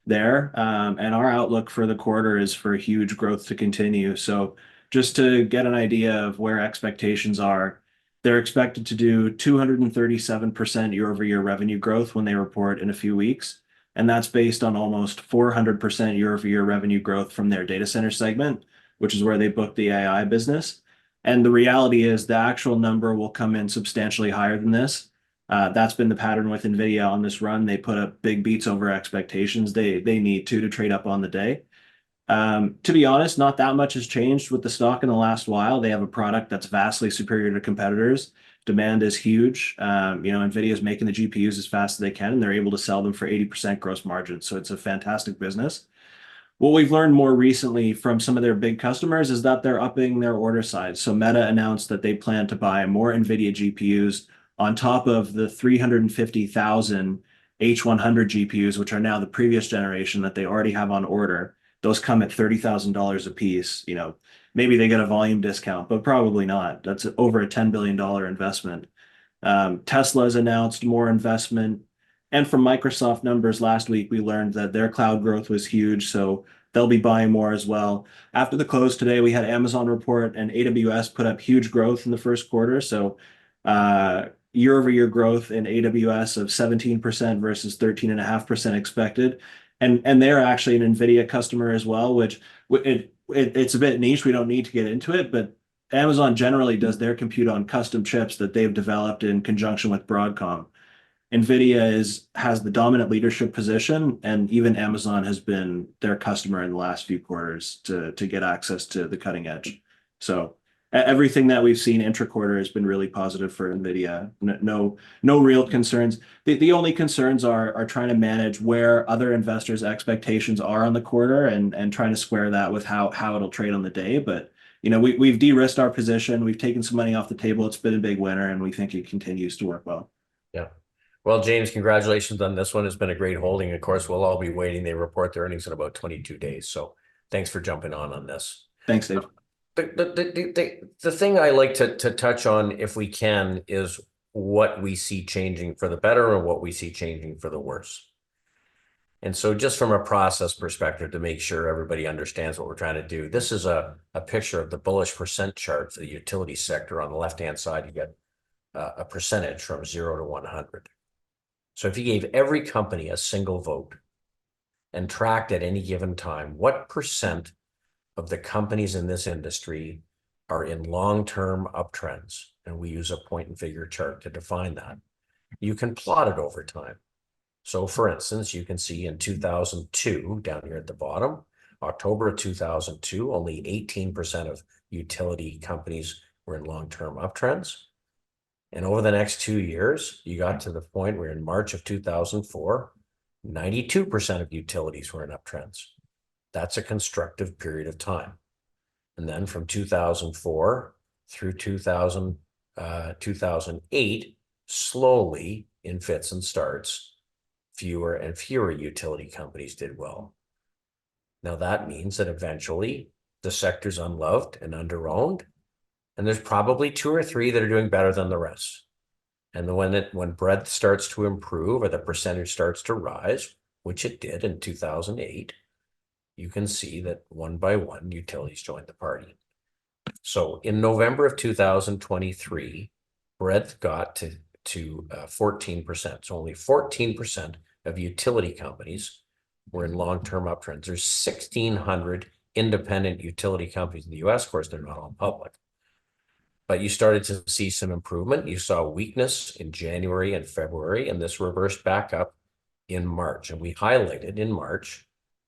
there. And our outlook for the quarter is for huge growth to continue. So just to get an idea of where expectations are, they're expected to do 237% year-over-year revenue growth when they report in a few weeks. And that's based on almost 400% year-over-year revenue growth from their data center segment, which is where they booked the AI business. And the reality is the actual number will come in substantially higher than this. That's been the pattern with NVIDIA on this run. They put up big beats over expectations. They need to trade up on the day. To be honest, not that much has changed with the stock in the last while. They have a product that's vastly superior to competitors. Demand is huge. NVIDIA is making the GPUs as fast as they can, and they're able to sell them for 80% gross margin. So it's a fantastic business. What we've learned more recently from some of their big customers is that they're upping their order size. So Meta announced that they plan to buy more NVIDIA GPUs on top of the 350,000 H100 GPUs, which are now the previous generation that they already have on order. Those come at $30,000 a piece. Maybe they get a volume discount, but probably not. That's over a $10 billion investment. Tesla's announced more investment. And from Microsoft numbers last week, we learned that their cloud growth was huge, so they'll be buying more as well. After the close today, we had Amazon report, and AWS put up huge growth in the first quarter. So year-over-year growth in AWS of 17% versus 13.5% expected. And they're actually an NVIDIA customer as well, which it's a bit niche. We don't need to get into it, but Amazon generally does their compute on custom chips that they've developed in conjunction with Broadcom. NVIDIA has the dominant leadership position, and even Amazon has been their customer in the last few quarters to get access to the cutting edge. So everything that we've seen intra-quarter has been really positive for NVIDIA. No real concerns. The only concerns are trying to manage where other investors' expectations are on the quarter and trying to square that with how it'll trade on the day. But we've de-risked our position. We've taken some money off the table. It's been a big winner, and we think it continues to work well. Yeah. Well, James, congratulations on this one. It's been a great holding. Of course, we'll all be waiting. They report their earnings in about 22 days. So thanks for jumping on this. Thanks, Dave. The thing I like to touch on, if we can, is what we see changing for the better and what we see changing for the worse. And so just from a process perspective, to make sure everybody understands what we're trying to do, this is a picture of the bullish percent chart for the utility sector. On the left-hand side, you get a percentage from 0 to 100. So if you gave every company a single vote and tracked at any given time, what percent of the companies in this industry are in long-term uptrends? And we use a point and figure chart to define that. You can plot it over time. So for instance, you can see in 2002, down here at the bottom, October of 2002, only 18% of utility companies were in long-term uptrends. And over the next 2 years, you got to the point where in March of 2004, 92% of utilities were in uptrends. That's a constructive period of time. And then from 2004 through 2008, slowly in fits and starts, fewer and fewer utility companies did well. Now that means that eventually the sector's unloved and underowned, and there's probably 2 or 3 that are doing better than the rest. And when breadth starts to improve or the percentage starts to rise, which it did in 2008, you can see that one by one utilities joined the party. So in November of 2023, breadth got to 14%. So only 14% of utility companies were in long-term uptrends. There's 1,600 independent utility companies in the US. Of course, they're not all public. But you started to see some improvement. You saw weakness in January and February, and this reversed back up in March. And we highlighted in March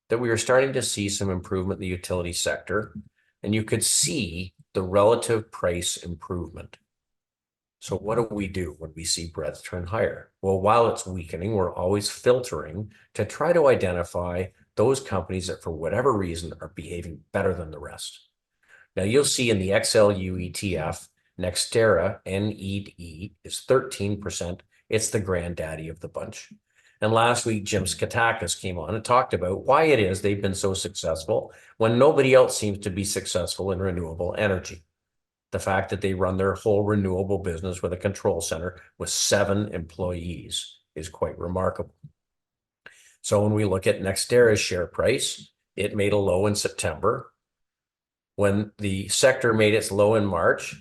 that we were starting to see some improvement in the utility sector, and you could see the relative price improvement. So what do we do when we see breadth turn higher? Well, while it's weakening, we're always filtering to try to identify those companies that for whatever reason are behaving better than the rest. Now you'll see in the XLU ETF, Nextera, NED is 13%. It's the granddaddy of the bunch. And last week, Jim Skatakis came on and talked about why it is they've been so successful when nobody else seems to be successful in renewable energy. The fact that they run their whole renewable business with a control center with 7 employees is quite remarkable. So when we look at Nextera's share price, it made a low in September. When the sector made its low in March,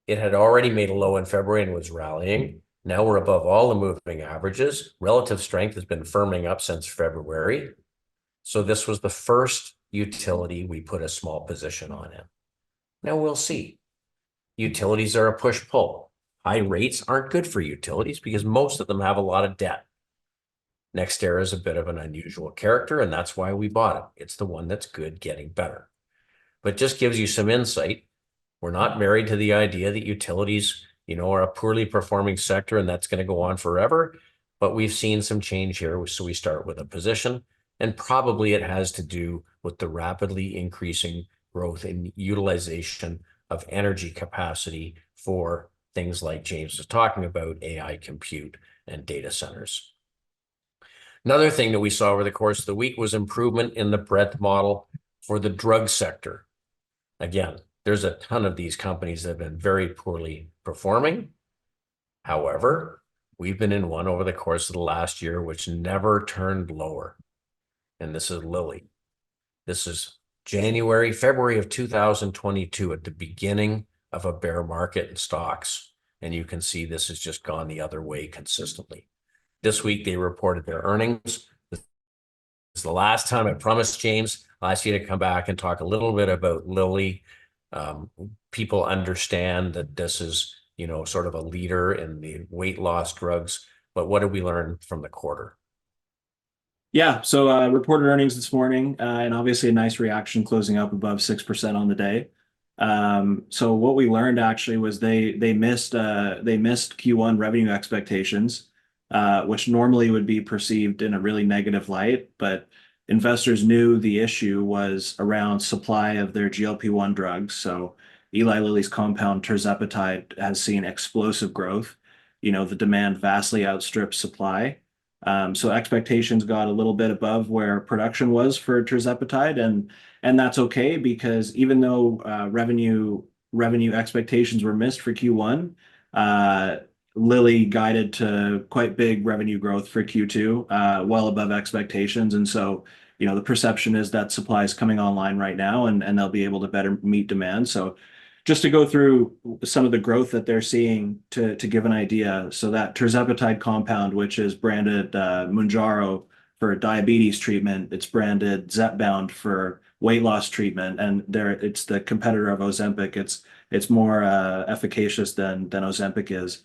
it had already made a low in February and was rallying. Now we're above all the moving averages. Relative strength has been firming up since February. So this was the first utility we put a small position on in. Now we'll see. Utilities are a push-pull. High rates aren't good for utilities because most of them have a lot of debt. Nextera is a bit of an unusual character, and that's why we bought it. It's the one that's good, getting better. But just gives you some insight. We're not married to the idea that utilities, are a poorly performing sector and that's going to go on forever. But we've seen some change here. So we start with a position, and probably it has to do with the rapidly increasing growth in utilization of energy capacity for things like James was talking about, AI compute and data centers. Another thing that we saw over the course of the week was improvement in the breadth model for the drug sector. Again, there's a ton of these companies that have been very poorly performing. However, we've been in one over the course of the last year which never turned lower. And this is Lilly. This is February of 2022 at the beginning of a bear market in stocks. And you can see this has just gone the other way consistently. This week, they reported their earnings. This is the last time I promised James, I'll ask you to come back and talk a little bit about Lilly. People understand that this is, sort of a leader in the weight loss drugs. But what did we learn from the quarter? Yeah, so reported earnings this morning, and obviously a nice reaction closing up above 6% on the day. So what we learned actually was they missed Q1 revenue expectations, which normally would be perceived in a really negative light, but investors knew the issue was around supply of their GLP-1 drugs. So Eli Lilly's compound tirzepatide has seen explosive growth. The demand vastly outstrips supply. So expectations got a little bit above where production was for tirzepatide, and that's okay because even though revenue expectations were missed for Q1, Lilly guided to quite big revenue growth for Q2, well above expectations. And so, the perception is that supply is coming online right now and they'll be able to better meet demand. So just to go through some of the growth that they're seeing to give an idea. So that tirzepatide compound, which is branded Mounjaro for diabetes treatment, it's branded Zepbound for weight loss treatment, and it's the competitor of Ozempic. It's more efficacious than Ozempic is.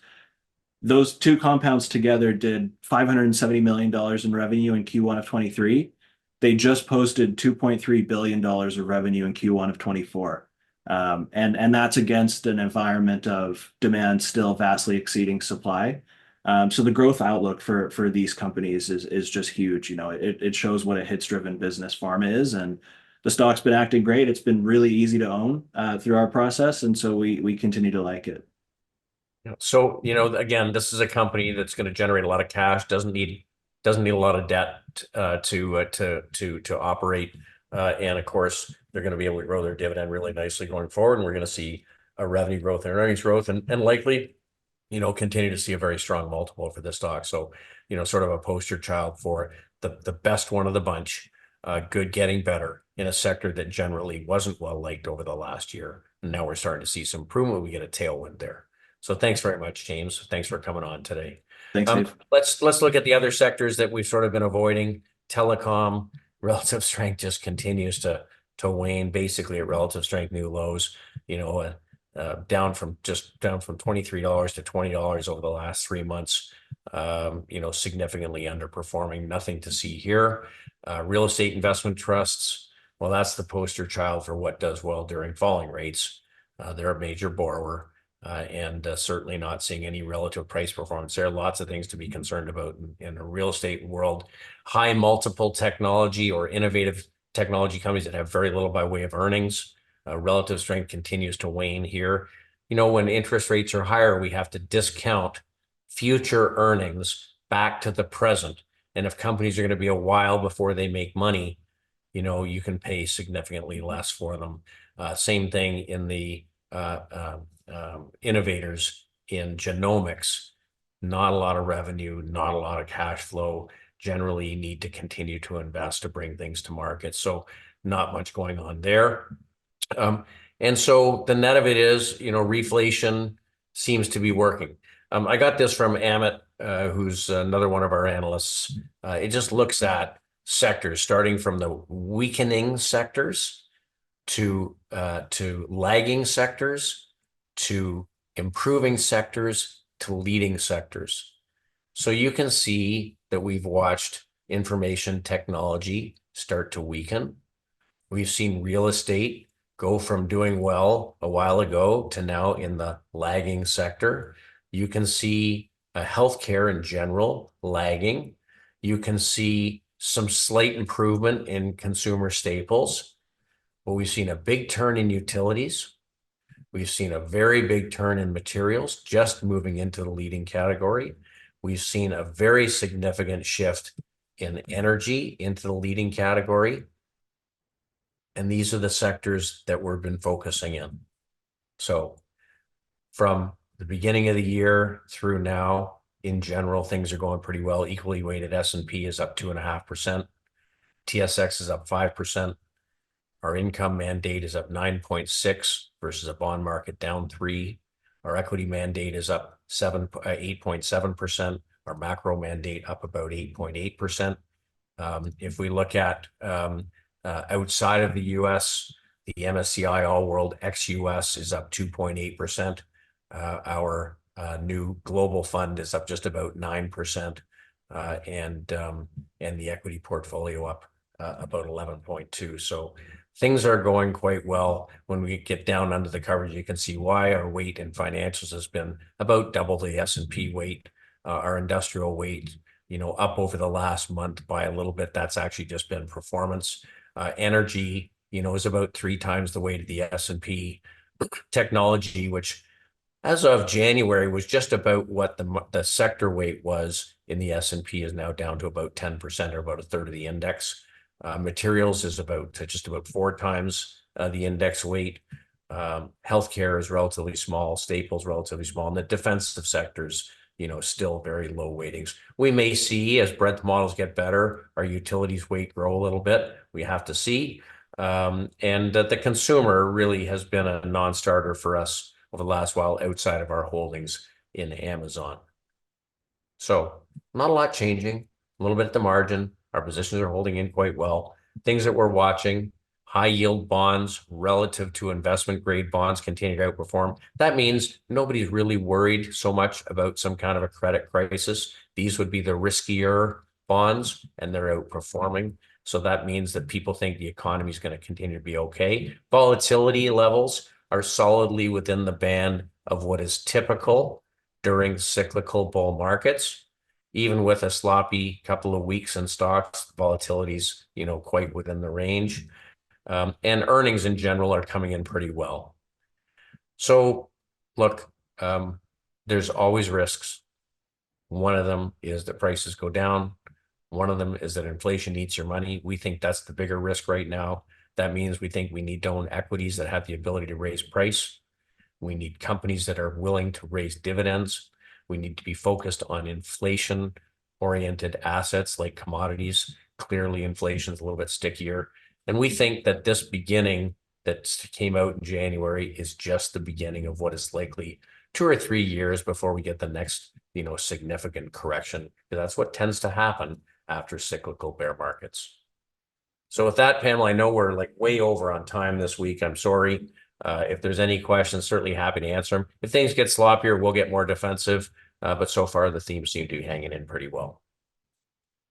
Those two compounds together did $570 million in revenue in Q1 of 23. They just posted $2.3 billion of revenue in Q1 of 24. And that's against an environment of demand still vastly exceeding supply. So the growth outlook for these companies is just huge. It shows what a hits-driven business pharma is, and the stock's been acting great. It's been really easy to own through our process, and so we continue to like it. So, again, this is a company that's going to generate a lot of cash, doesn't need a lot of debt to operate. And of course, they're going to be able to grow their dividend really nicely going forward. And we're going to see a revenue growth and earnings growth and likely, continue to see a very strong multiple for this stock. So, sort of a poster child for the best one of the bunch, good getting better in a sector that generally wasn't well liked over the last year. And now we're starting to see some improvement. We get a tailwind there. So thanks very much, James. Thanks for coming on today. Thanks, Dave. Let's look at the other sectors that we've sort of been avoiding. Telecom, relative strength just continues to to wane, basically at relative strength new lows, down from $23 to $20 over the last 3 months, significantly underperforming. Nothing to see here. Real estate investment trusts, well, that's the poster child for what does well during falling rates. They're a major borrower. And certainly not seeing any relative price performance. There are lots of things to be concerned about in a real estate world. High multiple technology or innovative technology companies that have very little by way of earnings. Relative strength continues to wane here. When interest rates are higher, we have to discount future earnings back to the present. And if companies are going to be a while before they make money, you can pay significantly less for them. Same thing in the innovators in genomics. Not a lot of revenue, not a lot of cash flow. Generally, you need to continue to invest to bring things to market. So not much going on there. And so the net of it is, reflation seems to be working. I got this from Amit, who's another one of our analysts. It just looks at sectors, starting from the weakening sectors to lagging sectors, to improving sectors, to leading sectors. So you can see that we've watched information technology start to weaken. We've seen real estate go from doing well a while ago to now in the lagging sector. You can see healthcare in general lagging. You can see some slight improvement in consumer staples. But we've seen a big turn in utilities. We've seen a very big turn in materials, just moving into the leading category. We've seen a very significant shift in energy into the leading category. And these are the sectors that we've been focusing in. So from the beginning of the year through now, in general, things are going pretty well. Equally weighted S&P is up 2.5%. TSX is up 5%. Our income mandate is up 9.6 versus a bond market down 3. Our equity mandate is up 8.7%. Our macro mandate up about 8.8%. If we look at outside of the US, the MSCI All World ex-US is up 2.8%. Our new global fund is up just about 9%, and the equity portfolio up about 11.2. So things are going quite well. When we get down under the coverage, you can see why. Our weight in financials has been about double the S&P weight. Our industrial weight, up over the last month by a little bit. That's actually just been performance. Energy, is about 3 times the weight of the S&P. Technology, which as of January was just about what the sector weight was in the S&P, is now down to about 10%, or about a third of the index. Materials is just about 4 times the index weight. Healthcare is relatively small, staples relatively small, and the defensive sectors, still very low weightings. We may see, as breadth models get better, our utilities weight grow a little bit. We have to see. And the consumer really has been a non-starter for us over the last while outside of our holdings in Amazon. So not a lot changing, a little bit at the margin. Our positions are holding in quite well. Things that we're watching: high yield bonds relative to investment grade bonds continue to outperform. That means nobody's really worried so much about some kind of a credit crisis. These would be the riskier bonds, and they're outperforming. So that means that people think the economy is going to continue to be okay. Volatility levels are solidly within the band of what is typical during cyclical bull markets. Even with a sloppy couple of weeks in stocks, volatility's, quite within the range. And earnings in general are coming in pretty well. So look, there's always risks. One of them is that prices go down. One of them is that inflation eats your money. We think that's the bigger risk right now. That means we think we need to own equities that have the ability to raise price. We need companies that are willing to raise dividends. We need to be focused on inflation-oriented assets like commodities. Clearly, inflation is a little bit stickier. And we think that this beginning that came out in January is just the beginning of what is likely 2 or 3 years before we get the next, significant correction. That's what tends to happen after cyclical bear markets. So with that, Pamela, I know we're like way over on time this week. I'm sorry. If there's any questions, certainly happy to answer them. If things get sloppier, we'll get more defensive. But so far, the themes seem to be hanging in pretty well.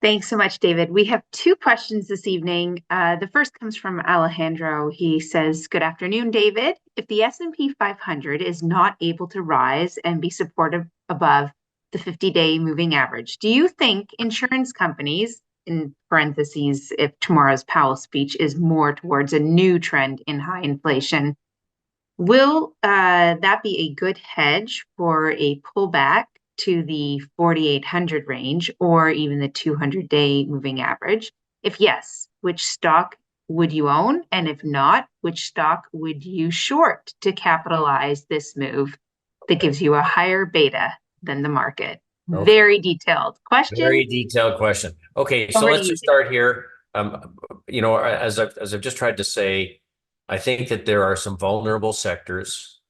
Thanks so much, David. We have two questions this evening. The first comes from Alejandro. He says, "Good afternoon, David. If the S&P 500 is not able to rise and be supported above the 50-day moving average, do you think insurance companies, in parentheses, if tomorrow's Powell speech is more towards a new trend in high inflation, will that be a good hedge for a pullback to the 4,800 range or even the 200-day moving average? If yes, which stock would you own? And if not, which stock would you short to capitalize this move that gives you a higher beta than the market?" Okay. Very detailed question. Very detailed question. Okay, so Over to let's you. just start here. As I've just tried to say, I think that there are some vulnerable sectors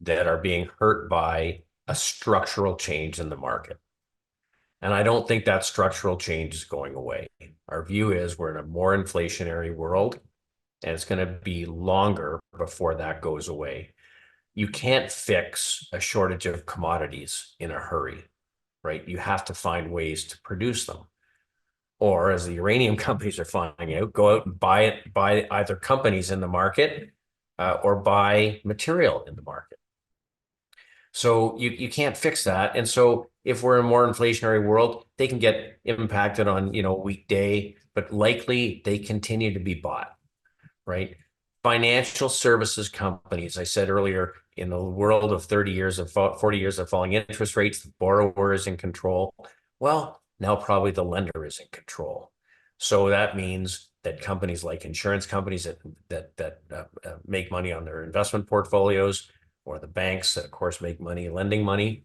that are being hurt by a structural change in the market. And I don't think that structural change is going away. Our view is we're in a more inflationary world, and it's going to be longer before that goes away. You can't fix a shortage of commodities in a hurry, right? You have to find ways to produce them. Or as the uranium companies are finding out, go out and buy either companies in the market or buy material in the market. So you can't fix that. And so if we're in a more inflationary world, they can get impacted on, weekday, but likely they continue to be bought, right? Financial services companies, I said earlier, in the world of 40 years of falling interest rates, the borrower is in control. Well, now probably the lender is in control. So that means that companies like insurance companies that make money on their investment portfolios, or the banks that of course make money lending money,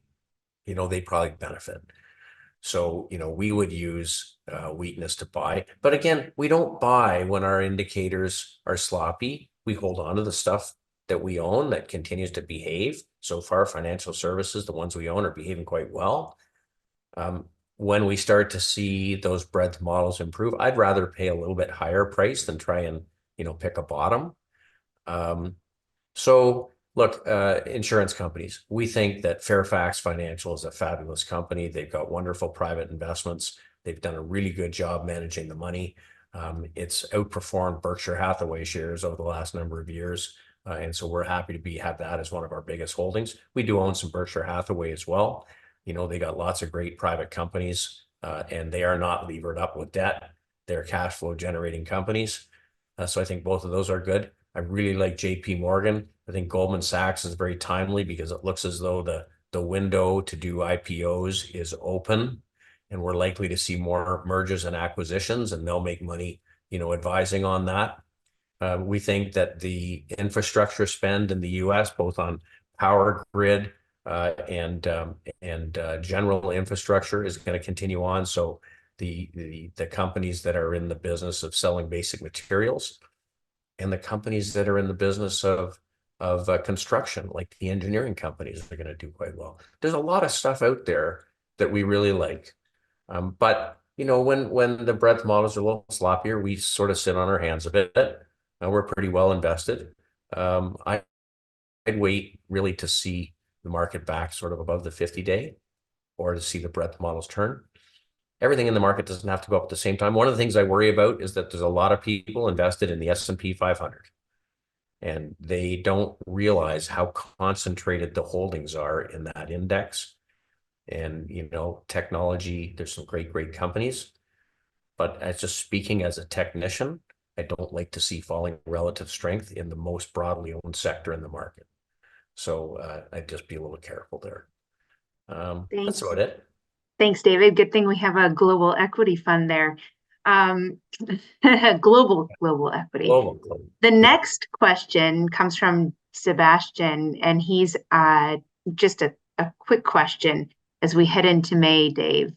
they probably benefit. So, we would use weakness to buy. But again, we don't buy when our indicators are sloppy. We hold on to the stuff that we own that continues to behave. So far, financial services, the ones we own, are behaving quite well. When we start to see those breadth models improve, I'd rather pay a little bit higher price than try and, pick a bottom. So look, insurance companies, we think that Fairfax Financial is a fabulous company. They've got wonderful private investments. They've done a really good job managing the money. It's outperformed Berkshire Hathaway shares over the last number of years. And so we're happy to have that as one of our biggest holdings. We do own some Berkshire Hathaway as well. They got lots of great private companies, and they are not levered up with debt. They're cash flow generating companies. So I think both of those are good. I really like JP Morgan. I think Goldman Sachs is very timely because it looks as though the window to do IPOs is open, and we're likely to see more mergers and acquisitions, and they'll make money, advising on that. We think that the infrastructure spend in the U.S., both on power grid and general infrastructure, is going to continue on. So the companies that are in the business of selling basic materials, and the companies that are in the business of construction, like the engineering companies, are going to do quite well. There's a lot of stuff out there that we really like. But when the breadth models are a little sloppier, we sort of sit on our hands a bit. We're pretty well invested. I'd wait really to see the market back sort of above the 50-day, or to see the breadth models turn. Everything in the market doesn't have to go up at the same time. One of the things I worry about is that there's a lot of people invested in the S&P 500, and they don't realize how concentrated the holdings are in that index. And, technology, there's some great companies, but as just speaking as a technician, I don't like to see falling relative strength in the most broadly owned sector in the market. So I'd just be a little careful there. That's about it. Thanks, David. Good thing we have a global equity fund there. Global equity. Global. The next question comes from Sebastian, and he's just a quick question as we head into May, Dave.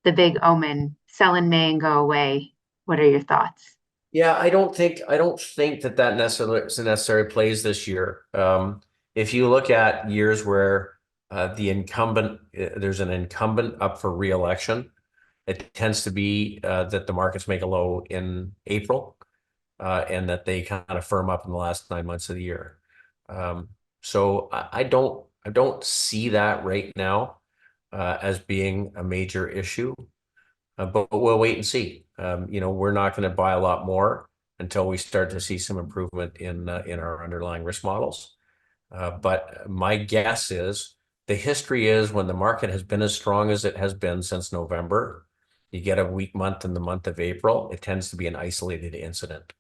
The big omen, sell in May and go away. What are your thoughts? Yeah, I don't think that necessarily plays this year. If you look at years where there's an incumbent up for re-election, it tends to be that the markets make a low in April. and that they kind of firm up in the last 9 months of the year. So I don't see that right now as being a major issue, but we'll wait and see. We're not going to buy a lot more until we start to see some improvement in our underlying risk models. But my guess is the history is when the market has been as strong as it has been since November, you get a weak month in the month of April, it tends to be an isolated incident.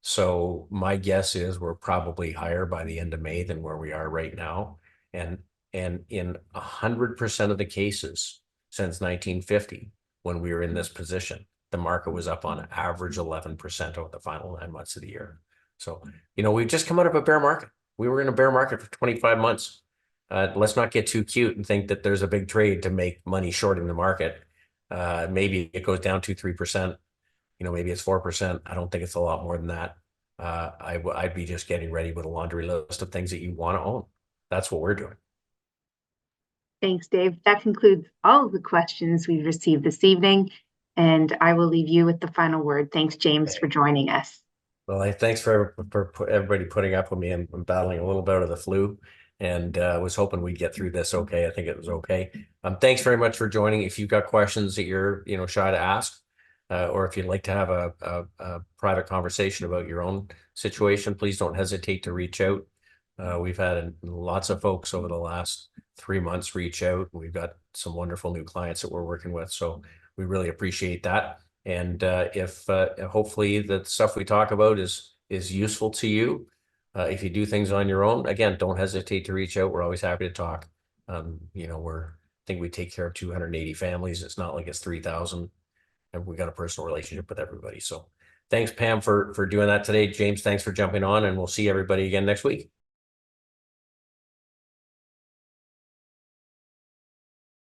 So my guess is we're probably higher by the end of May than where we are right now. And in 100% of the cases since 1950, when we were in this position, the market was up on average 11% over the final 9 months of the year. So, we've just come out of a bear market. We were in a bear market for 25 months. Let's not get too cute and think that there's a big trade to make money shorting the market. Maybe it goes down 2-3%. Maybe it's 4%. I don't think it's a lot more than that. I'd be just getting ready with a laundry list of things that you want to own. That's what we're doing. Thanks, Dave. That concludes all of the questions we've received this evening, and I will leave you with the final word. Thanks, James, for joining us. Well, thanks for everybody putting up with me. I'm battling a little bit of the flu, and was hoping we'd get through this okay. I think it was okay. Thanks very much for joining. If you've got questions that you're shy to ask, or if you'd like to have a private conversation about your own situation, please don't hesitate to reach out. We've had lots of folks over the last 3 months reach out. We've got some wonderful new clients that we're working with, so we really appreciate that. And if hopefully the stuff we talk about is useful to you, if you do things on your own, again, don't hesitate to reach out. We're always happy to talk. I think we take care of 280 families. It's not like it's 3,000, and we got a personal relationship with everybody. So thanks, Pam, for doing that today. James, thanks for jumping on, and we'll see everybody again next week.